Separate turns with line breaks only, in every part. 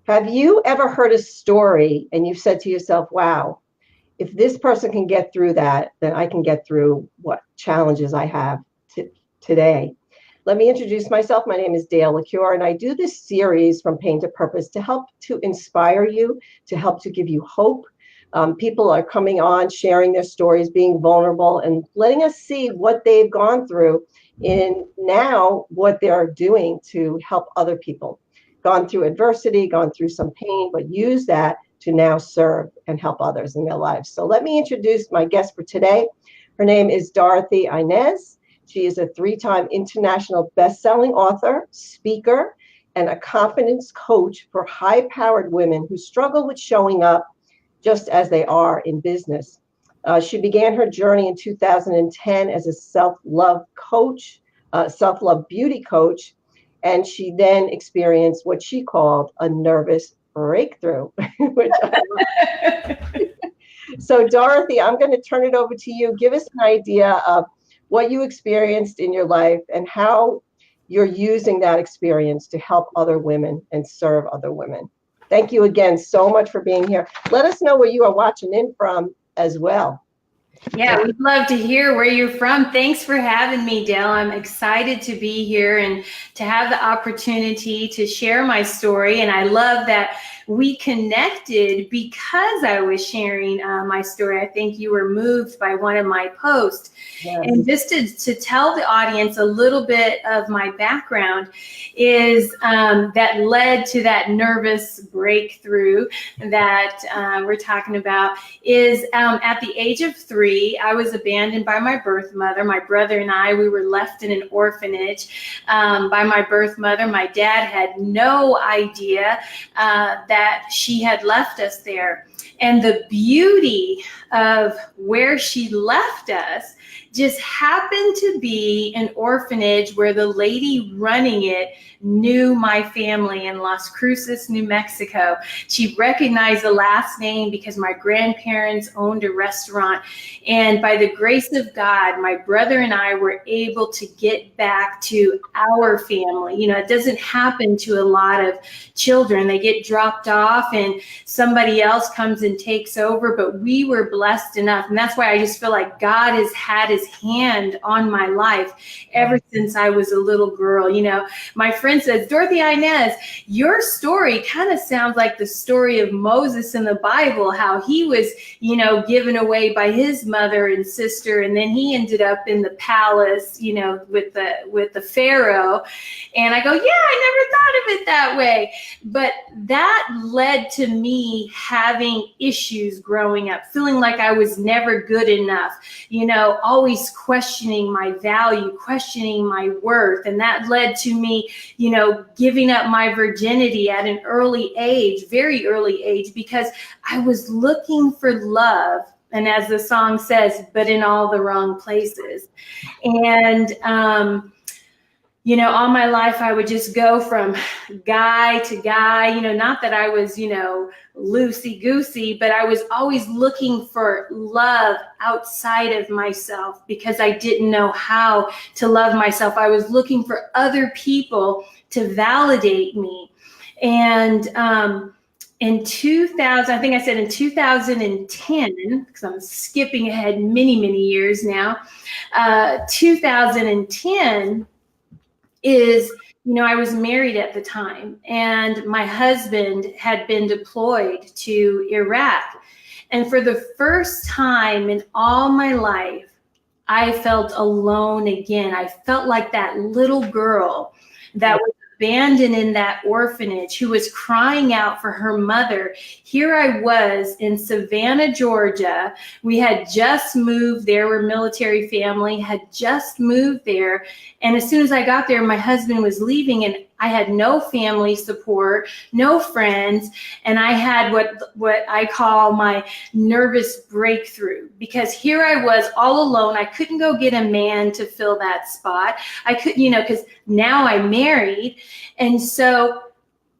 Have you ever heard a story and you've said to yourself, wow, if this person can get through that, then I can get through what challenges I have today? Let me introduce myself. My name is Dale LaCure, and I do this series From Pain to Purpose to help to inspire you, to help to give you hope. People are coming on, sharing their stories, being vulnerable, and letting us see what they've gone through and now what they're doing to help other people. Gone through adversity, gone through some pain, but use that to now serve and help others in their lives. So let me introduce my guest for today. Her name is Dorothy-Inez. She is a 3-time international best-selling author, speaker, and a confidence coach for high-powered women who struggle with showing up just as they are in business. She began her journey in 2010 as a self-love coach, self-love beauty coach, and she then experienced what she called a nervous breakthrough, which I love. So, Dorothy, I'm going to turn it over to you. Give us an idea of what you experienced in your life and how you're using that experience to help other women and serve other women. Thank you again so much for being here. Let us know where you are watching in from as well.
Yeah, we'd love to hear where you're from. Thanks for having me, Dale. I'm excited to be here and to have the opportunity to share my story. And I love that we connected because I was sharing my story. I think you were moved by one of my posts. Yes. And just to tell the audience a little bit of my background is that led to that nervous breakthrough that we're talking about is at the age of 3, I was abandoned by my birth mother. My brother and I, we were left in an orphanage by my birth mother. My dad had no idea that she had left us there. And the beauty of where she left us just happened to be an orphanage where the lady running it knew my family in Las Cruces, New Mexico. She recognized the last name because my grandparents owned a restaurant. And by the grace of God, my brother and I were able to get back to our family. You know, it doesn't happen to a lot of children. They get dropped off and somebody else comes and takes over, but we were blessed enough. And that's why I just feel like God has had his hand on my life ever since I was a little girl. You know, my friend says, Dorothy-Inez, your story kind of sounds like the story of Moses in the Bible, how he was, you know, given away by his mother and sister, and then he ended up in the palace, you know, with the Pharaoh. And I go, yeah, I never thought of it that way. But that led to me having issues growing up, feeling like I was never good enough, you know, always questioning my value, questioning my worth. And that led to me, you know, giving up my virginity at an early age, very early age, because I was looking for love. And as the song says, but in all the wrong places. And, you know, all my life, I would just go from guy to guy, you know, not that I was, you know, loosey-goosey, but I was always looking for love outside of myself because I didn't know how to love myself. I was looking for other people to validate me. And in 2000, I think I said in 2010, because I'm skipping ahead many, many years now, 2010, is, you know, I was married at the time and my husband had been deployed to Iraq. And for the first time in all my life, I felt alone again. I felt like that little girl that was abandoned in that orphanage who was crying out for her mother. Here I was in Savannah, Georgia. We had just moved there. We're a military family, had just moved there. And as soon as I got there, my husband was leaving and I had no family support, no friends, and I had what I call my nervous breakthrough, because here I was all alone. I couldn't go get a man to fill that spot. I couldn't, you know, because now I'm married. And so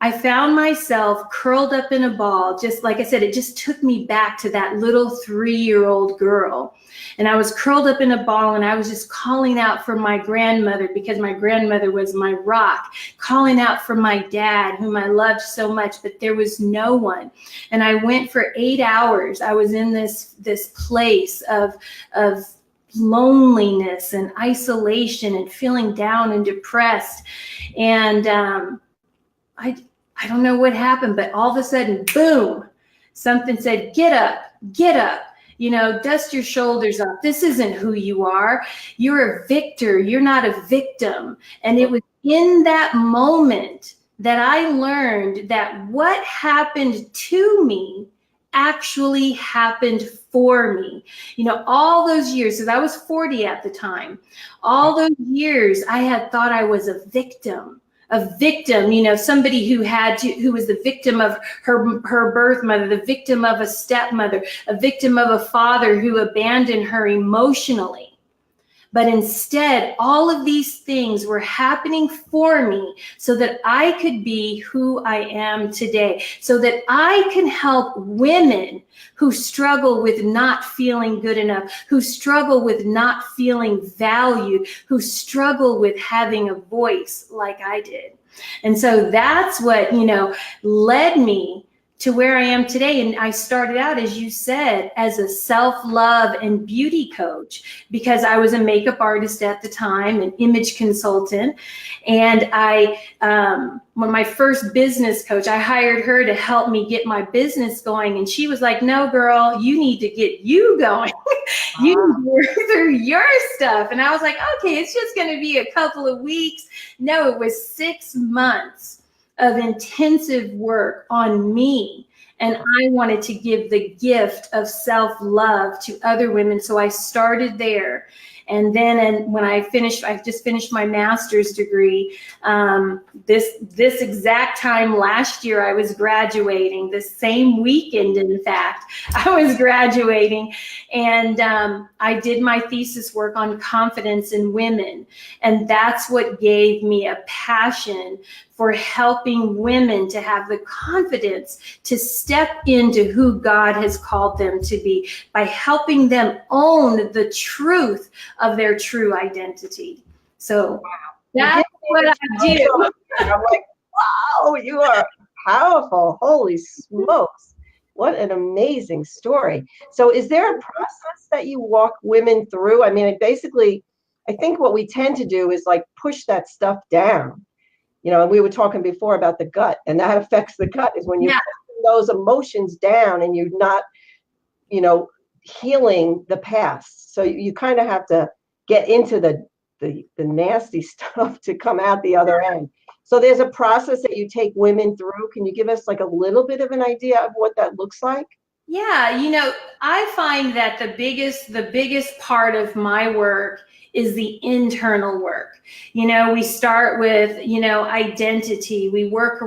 I found myself curled up in a ball. Just like I said, it just took me back to that little 3-year-old girl. And I was curled up in a ball, and I was just calling out for my grandmother, because my grandmother was my rock, calling out for my dad, whom I loved so much, but there was no one. And I went for 8 hours. I was in this place of loneliness and isolation and feeling down and depressed. And I don't know what happened, but all of a sudden, boom, something said, get up, dust your shoulders off. This isn't who you are. You're a victor. You're not a victim. And it was in that moment that I learned that what happened to me actually happened for me. All those years, because I was 40 at the time, all those years I had thought I was a victim, somebody who was the victim of her birth mother, the victim of a stepmother, a victim of a father who abandoned her emotionally. But instead, all of these things were happening for me so that I could be who I am today, so that I can help women who struggle with not feeling good enough, who struggle with not feeling valued, who struggle with having a voice like I did. And so that's what, led me to where I am today. And I started out, as you said, as a self-love and beauty coach, because I was a makeup artist at the time, an image consultant. And when my first business coach, I hired her to help me get my business going. And she was like, no, girl, you need to get you going. You need to work through your stuff. And I was like, okay, it's just going to be a couple of weeks. No, it was 6 months of intensive work on me. And I wanted to give the gift of self-love to other women. So I started there. And then when I just finished my master's degree. This exact time last year, I was graduating. The same weekend, in fact, I was graduating. And I did my thesis work on confidence in women. And that's what gave me a passion for helping women to have the confidence to step into who God has called them to be, by helping them own the truth of their true identity. So that's what I do.
I'm like, wow, you are powerful. Holy smokes. What an amazing story. So is there a process that you walk women through? I mean, basically, I think what we tend to do is like push that stuff down. And we were talking before about the gut, and that affects the gut, is when you're pushing those emotions down and you're not, healing the past. So you kind of have to get into the nasty stuff to come out the other end. So there's a process that you take women through. Can you give us like a little bit of an idea of what that looks like?
Yeah, I find that the biggest part of my work is the internal work. We start with, identity. We work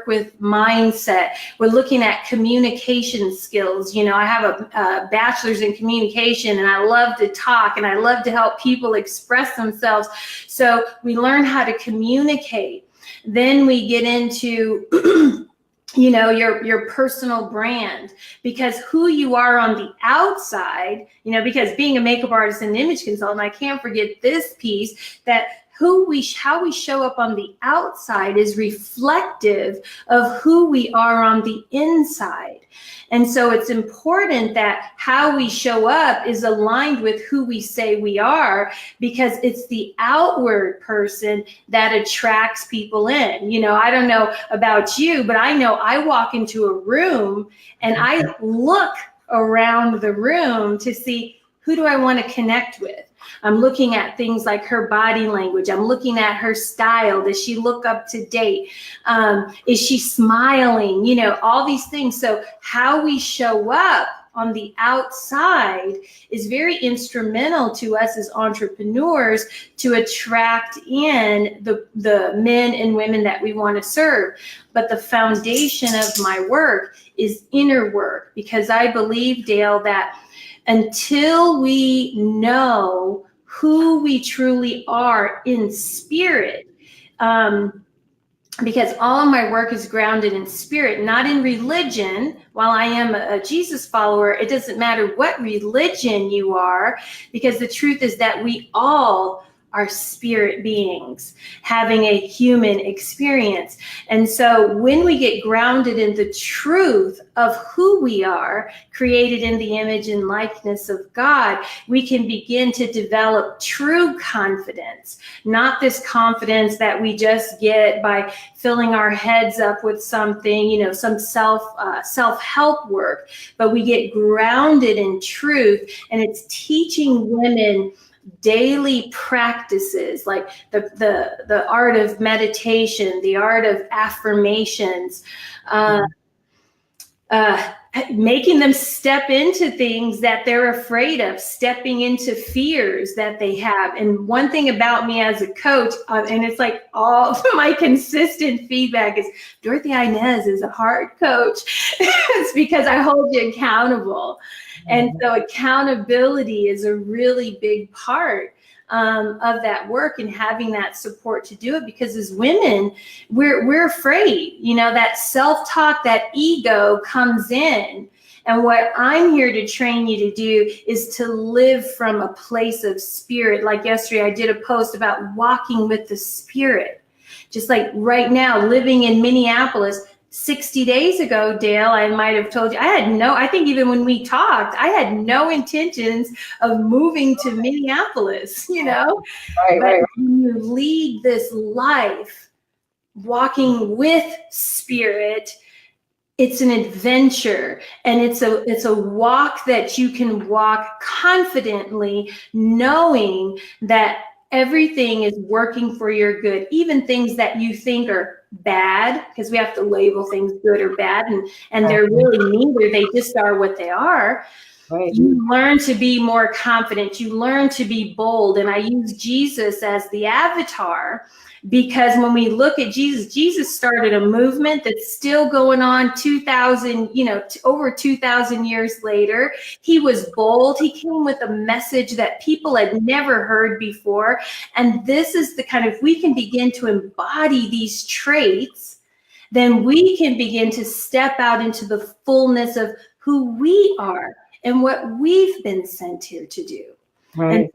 with mindset. We're looking at communication skills. I have a bachelor's in communication, and I love to talk, and I love to help people express themselves. So we learn how to communicate. Then we get into your personal brand, because who you are on the outside, because being a makeup artist and image consultant, I can't forget this piece, that how we show up on the outside is reflective of who we are on the inside. And so it's important that how we show up is aligned with who we say we are, because it's the outward person that attracts people in. I don't know about you, but I know I walk into a room and I look around the room to see, who do I want to connect with? I'm looking at things like her body language. I'm looking at her style. Does she look up to date? Is she smiling? All these things. So how we show up on the outside is very instrumental to us as entrepreneurs to attract in the men and women that we want to serve. But the foundation of my work is inner work, because I believe, Dale, that until we know who we truly are in spirit, because all of my work is grounded in spirit, not in religion. While I am a Jesus follower, it doesn't matter what religion you are, because the truth is that we all are spirit beings having a human experience. And so when we get grounded in the truth of who we are, created in the image and likeness of God, we can begin to develop true confidence, not this confidence that we just get by filling our heads up with something, some self-help work, but we get grounded in truth. And it's teaching women daily practices like the art of meditation, the art of affirmations, making them step into things that they're afraid of, stepping into fears that they have. And one thing about me as a coach, and it's like all my consistent feedback is, Dorothy-Inez is a hard coach. It's because I hold you accountable. And so accountability is a really big part of that work, and having that support to do it, because as women, we're afraid, that self-talk, that ego comes in. And what I'm here to train you to do is to live from a place of spirit. Like yesterday, I did a post about walking with the spirit. Just like right now, living in Minneapolis, 60 days ago, Dale, I might have told you, I think even when we talked, I had no intentions of moving to Minneapolis, But when you lead this life, walking with spirit, it's an adventure, and it's a walk that you can walk confidently, knowing that everything is working for your good, even things that you think are bad, because we have to label things good or bad, and they're really neither. They just are what they are. Right. You learn to be more confident. You learn to be bold. And I use Jesus as the avatar, because when we look at Jesus started a movement that's still going on 2,000, over 2,000 years later. He was bold. He came with a message that people had never heard before. And this is the kind of, if we can begin to embody these traits, then we can begin to step out into the fullness of who we are and what we've been sent here to do. Right.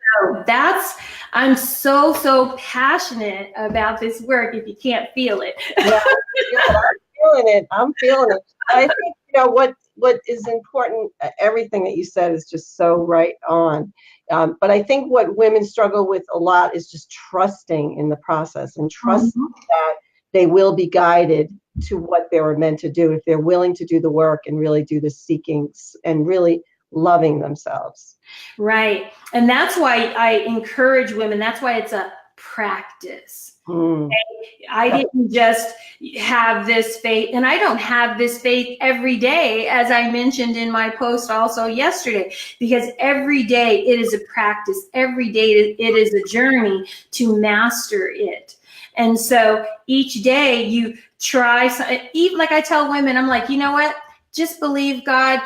And so I'm so passionate about this work, if you can't feel it.
Yeah, I'm feeling it. I think, what is important, everything that you said is just so right on. But I think what women struggle with a lot is just trusting in the process, and trusting that they will be guided to what they were meant to do if they're willing to do the work and really do the seeking and really loving themselves.
Right. And that's why I encourage women. That's why it's a practice. I didn't just have this faith, and I don't have this faith every day, as I mentioned in my post also yesterday, because every day it is a practice. Every day it is a journey to master it. And so each day you try, even like I tell women, I'm like, you know what? Just believe God,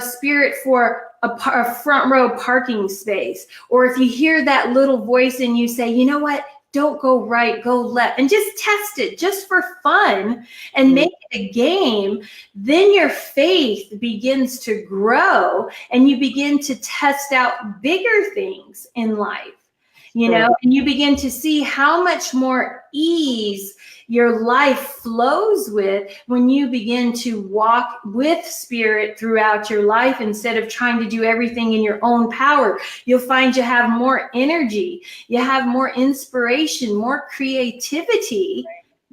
spirit for a front row parking space. Or if you hear that little voice and you say, you know what? Don't go right, go left, and just test it just for fun and make it a game. Then your faith begins to grow, and you begin to test out bigger things in life. And you begin to see how much more ease your life flows with when you begin to walk with spirit throughout your life, instead of trying to do everything in your own power. You'll find you have more energy, you have more inspiration, more creativity,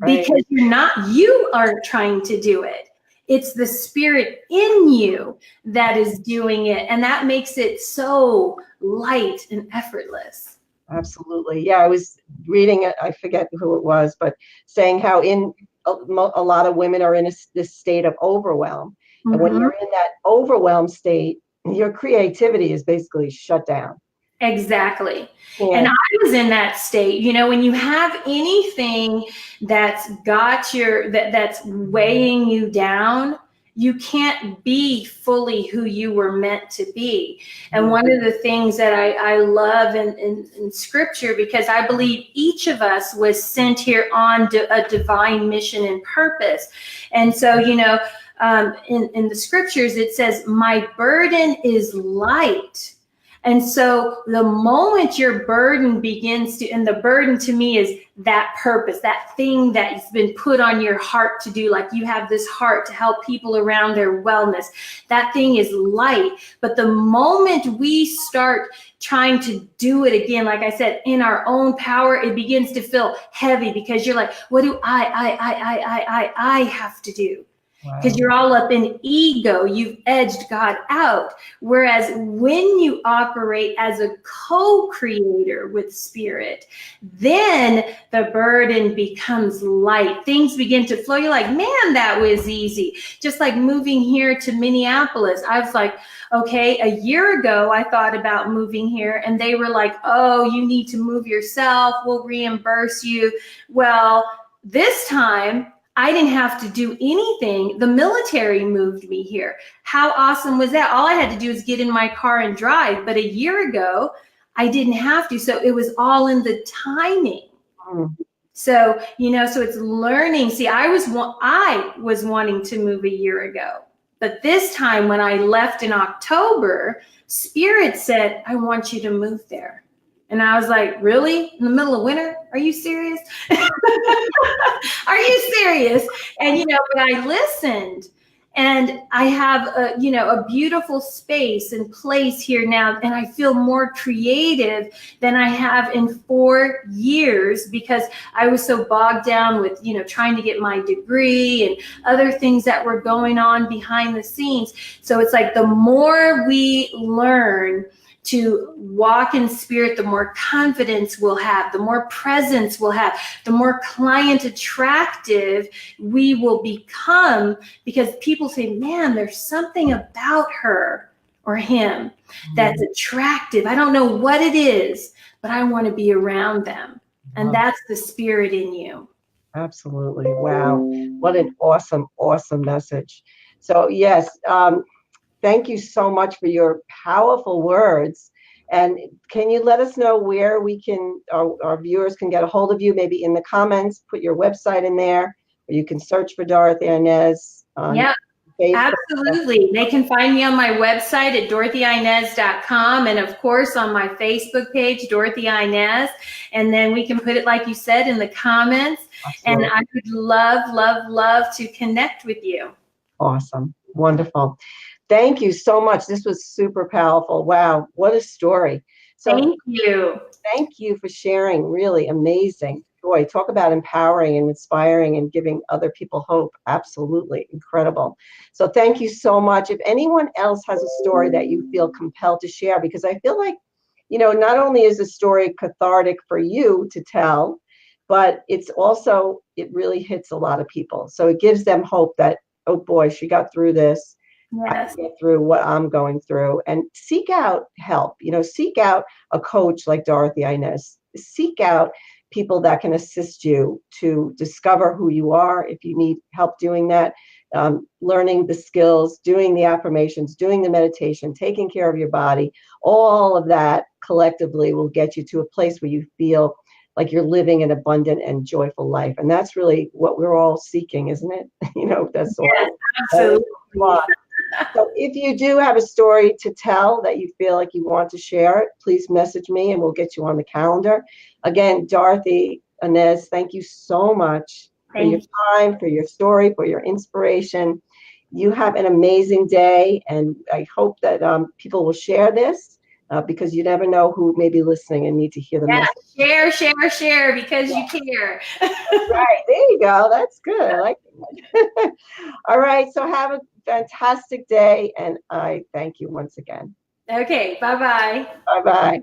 because you aren't trying to do it. It's the spirit in you that is doing it. And that makes it so light and effortless.
Absolutely. Yeah, I was reading it, I forget who it was, but saying how a lot of women are in this state of overwhelm. And when you're in that overwhelm state, your creativity is basically shut down.
Exactly. Yeah. And I was in that state. When you have anything that's got that's weighing you down, you can't be fully who you were meant to be. And one of the things that I love in scripture, because I believe each of us was sent here on a divine mission and purpose. And so, you know, in the scriptures, it says, my burden is light. And so the moment your burden begins to, and the burden to me is that purpose, that thing that's been put on your heart to do, like you have this heart to help people around their wellness, that thing is light. But the moment we start trying to do it again, like I said, in our own power, it begins to feel heavy, because you're like, what do I have to do? Because you're all up in ego, you've edged God out. Whereas when you operate as a co-creator with Spirit, then the burden becomes light. Things begin to flow. You're like, man, that was easy. Just like moving here to Minneapolis. I was like, okay, a year ago, I thought about moving here, and they were like, oh, you need to move yourself. We'll reimburse you. Well, this time, I didn't have to do anything. The military moved me here. How awesome was that? All I had to do is get in my car and drive. But a year ago, I didn't have to. So it was all in the timing. So, you know, so it's learning. See, I was wanting to move a year ago. But this time when I left in October, Spirit said, I want you to move there. And I was like, really? In the middle of winter? Are you serious? Are you serious? And, you know, but I listened, and I have a, you know, a beautiful space and place here now. And I feel more creative than I have in 4 years, because I was so bogged down with, you know, trying to get my degree and other things that were going on behind the scenes. So it's like the more we learn to walk in Spirit, the more confidence we'll have, the more presence we'll have, the more client attractive we will become, because people say, man, there's something about her or him that's attractive. I don't know what it is, but I want to be around them. And that's the Spirit in you.
Absolutely. Wow. What an awesome, awesome message. So yes, thank you so much for your powerful words. And can you let us know where we can, our viewers can get a hold of you? Maybe in the comments, put your website in there, or you can search for Dorothy-Inez.
Yeah, Facebook. Absolutely. They can find me on my website at Dorothy-Inez.com, and of course on my Facebook page, Dorothy-Inez. And then we can put it, like you said, in the comments. Absolutely. And I would love, love, love to connect with you.
Awesome. Wonderful. Thank you so much. This was super powerful. Wow, what a story. So
thank you.
Thank you for sharing. Really amazing. Boy, talk about empowering and inspiring and giving other people hope. Absolutely incredible. So thank you so much. If anyone else has a story that you feel compelled to share, because I feel like, you know, not only is the story cathartic for you to tell, but it's also, it really hits a lot of people. So it gives them hope that, oh boy, she got through this. Yes. I can get through what I'm going through. And seek out help. You know, seek out a coach like Dorothy-Inez. Seek out people that can assist you to discover who you are. If you need help doing that, learning the skills, doing the affirmations, doing the meditation, taking care of your body, all of that collectively will get you to a place where you feel like you're living an abundant and joyful life. And that's really what we're all seeking, isn't it? You know, that's all.
Yes, absolutely.
So if you do have a story to tell that you feel like you want to share it, please message me and we'll get you on the calendar. Again, Dorothy-Inez, thank you so much for your time, for your story, for your inspiration. You have an amazing day, and I hope that people will share this because you never know who may be listening and need to hear the message.
Share because you care.
Right, there you go. That's good. I like that. All right, so have a fantastic day, and I thank you once again.
Okay, bye-bye.
Bye-bye.